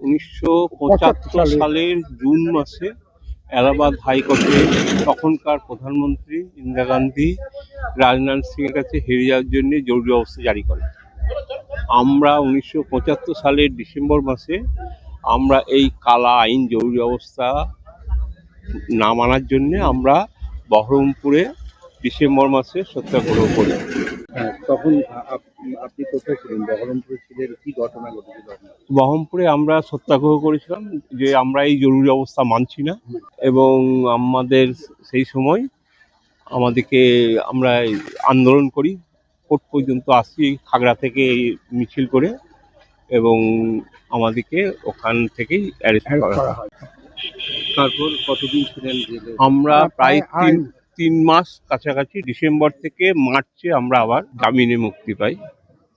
1975 সালের জুন মাসে এলাহাবাদ হাইকোর্টে তখনকার প্রধানমন্ত্রী ইন্দিরা গান্ধী রাজনাথ সিং এর কাছে হেরে যাওয়ার জন্য জরুরি অবস্থা জারি করে। আমরা 1975 সালের ডিসেম্বর মাসে আমরা এই কালা আইন জরুরি অবস্থা না মানার জন্য আমরা বহরমপুরে ডিসেম্বর মাসে সত্যাগ্রহ করি। তখন আপনি কোথায় ছিলেন? বহরমপুরে ছিলেন, কি ঘটনা ঘটেছিল? বহরমপুরে আমরা সত্যাগ্রহ করেছিলাম যে আমরা এই জরুরি অবস্থা মানছি না, এবং আমাদের সেই সময় আমাদেরকে আমরা আন্দোলন করি, কোর্ট পর্যন্ত আসি খাগড়া থেকে মিছিল করে, এবং আমাদেরকে ওখান থেকেই অ্যারেস্ট করা হয়। তারপর কতদিন ছিলেন জেলে? আমরা প্রায় 3 মাস কাছাকাছি, ডিসেম্বর থেকে মার্চে আমরা আবার জামিনে মুক্তি পাই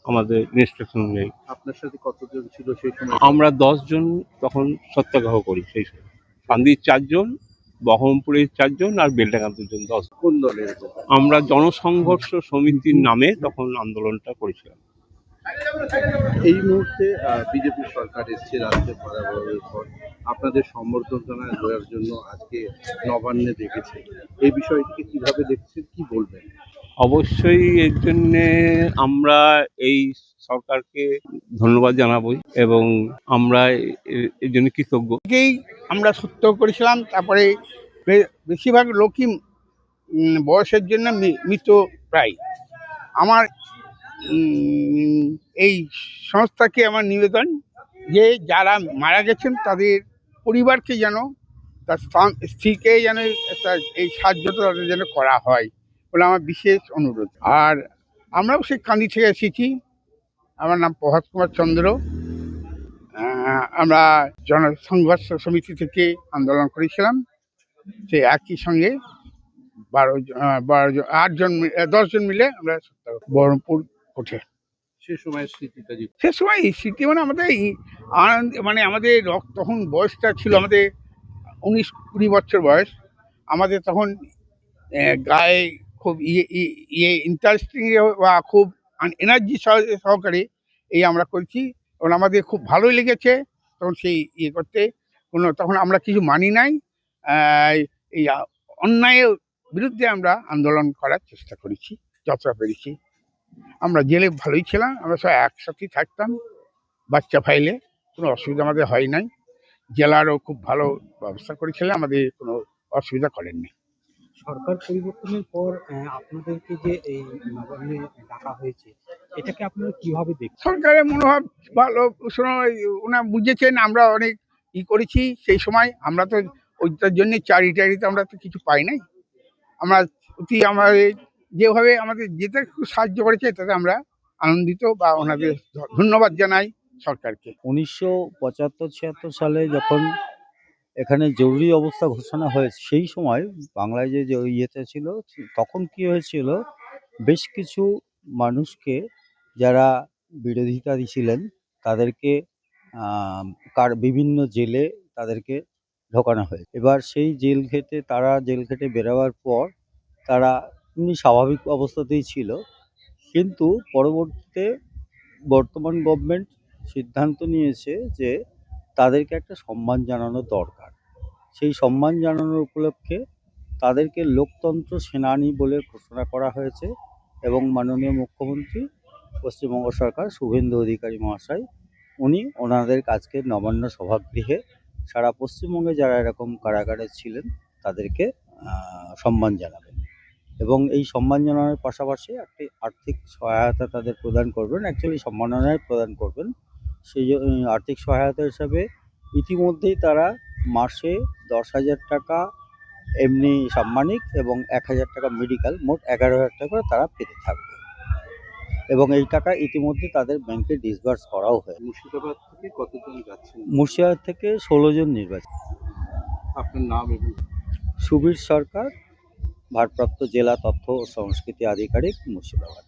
আমাদের ইনস্ট্রাকশন অনুযায়ী। আপনার সাথে কতজন ছিল সেই সময়? আমরা 10 জন তখন সত্যাগ্রহ করি। সেই সময় কান্দির 4 জন, বহরমপুরের 4 জন, আর বেলডাঙ্গার 2 জন। 10। কোন দলের? আমরা জনসংঘর্ষ সমিতির নামে তখন আন্দোলনটা করেছিলাম। এই মুহূর্তে বিজেপি সরকার এসছে রাজ্যে পরাজয়ের পর, আপনাদের সম্বর্ধনা দেওয়ার জন্য আজকে নবান্নে দেখেছে। এই বিষয়টিকে কিভাবে দেখছেন, কি বলবেন? অবশ্যই এর জন্যে আমরা এই সরকারকে ধন্যবাদ জানাবই, এবং আমরা এর জন্য কৃতজ্ঞ। আমরা সত্য করেছিলাম, তারপরে বেশিরভাগ লোকই বয়সের জন্য মৃত প্রায়। আমার এই সংস্থাকে আমার নিবেদন যে যারা মারা গেছেন তাদের পরিবারকে যেন, তার স্ত্রীকে যেন এই সাহায্যটা তাদের যেন করা হয় বলে আমার বিশেষ অনুরোধ। আর আমরাও সেই কান্দি থেকে এসেছি। আমার নাম প্রভাত কুমার চন্দ্র। আমরা জনসংঘর্ষ সমিতি থেকে আন্দোলন করেছিলাম। সেই একই সঙ্গে 8 জন 10 জন মিলে আমরা বহরমপুর কোর্টে। সে সময় স্মৃতিটা সে সময় স্মৃতি মানে আমাদের আনন্দ, মানে আমাদের তখন বয়সটা ছিল আমাদের 19-20 বছর বয়স। আমাদের তখন গায়ে খুব ইন্টারেস্টিং বা খুব এনার্জি সহকারে এই আমরা করছি, এবং আমাদের খুব ভালোই লেগেছে তখন সেই করতে। তখন আমরা কিছু মানি নাই, এই অন্যায়ের বিরুদ্ধে আমরা আন্দোলন করার চেষ্টা করেছি যতটা পেরেছি। আমরা জেলে ভালোই ছিলাম, আমরা সব একসাথেই থাকতাম, বাচ্চা ফাইলে কোনো অসুবিধা আমাদের হয় নাই। জেলারও খুব ভালো ব্যবস্থা করেছিলেন, আমাদের কোনো অসুবিধা করেননি। সরকার পরিবর্তনের পর আপনাদেরকে যে এই নবান্নে ডাকা হয়েছে, এটাকে আপনারা কিভাবে দেখছেন? সরকারের মনোভাব ভালো, ওনা বুঝেছেন আমরা অনেক করেছি সেই সময়। আমরা তো ওইটার জন্য চারিটারিতে আমরা তো কিছু পাই নাই। আমরা আমাদের যেভাবে আমাদের যেটা একটু সাহায্য করেছে তাতে আমরা আনন্দিত বা ওনাদের ধন্যবাদ জানাই সরকারকে। 1975-76 সালে যখন এখানে জরুরি অবস্থা ঘোষণা হয়েছে, সেই সময় বাংলায় যে ইয়েতে ছিল, তখন কি হয়েছিল, বেশ কিছু মানুষকে যারা বিরোধিতা ছিলেন তাদেরকে বিভিন্ন জেলে তাদেরকে ঢোকানো হয়। এবার সেই জেল খেটে বেরোবার পর তারা এমনি স্বাভাবিক অবস্থাতেই ছিল, কিন্তু পরবর্তীতে বর্তমান গভর্নমেন্ট সিদ্ধান্ত নিয়েছে যে তাদেরকে একটা সম্মান জানানো দরকার। সেই সম্মান জানানোর উপলক্ষে তাদেরকে লোকতন্ত্র সেনানী বলে ঘোষণা করা হয়েছে, এবং মাননীয় মুখ্যমন্ত্রী পশ্চিমবঙ্গ সরকার শুভেন্দু অধিকারী মহাশয় উনি ওনাদের আজকে নবান্ন সভাগৃহে সারা পশ্চিমবঙ্গে যারা এরকম কারাগারে ছিলেন তাদেরকে সম্মান জানাবেন, এবং এই সম্মান জানানোর পাশাপাশি একটি আর্থিক সহায়তা তাদের প্রদান করবেন, অ্যাকচুয়ালি সম্মাননায় প্রদান করবেন। সেই আর্থিক সহায়তা হিসাবে ইতিমধ্যেই তারা মাসে 10,000 টাকা এমনি সাম্মানিক এবং 1,000 টাকা মেডিকেল, মোট 11,000 টাকা তারা পেতে থাকবে, এবং এই টাকা ইতিমধ্যে তাদের ব্যাংকে ডিসবার্স করাও হয়। মুর্শিদাবাদ থেকে কতজন যাচ্ছেন? মুর্শিদাবাদ থেকে 16 জন নির্বাচিত। আপনার নাম? এবং সুবীর সরকার, ভারপ্রাপ্ত জেলা তথ্য ও সংস্কৃতি আধিকারিক, মুর্শিদাবাদ।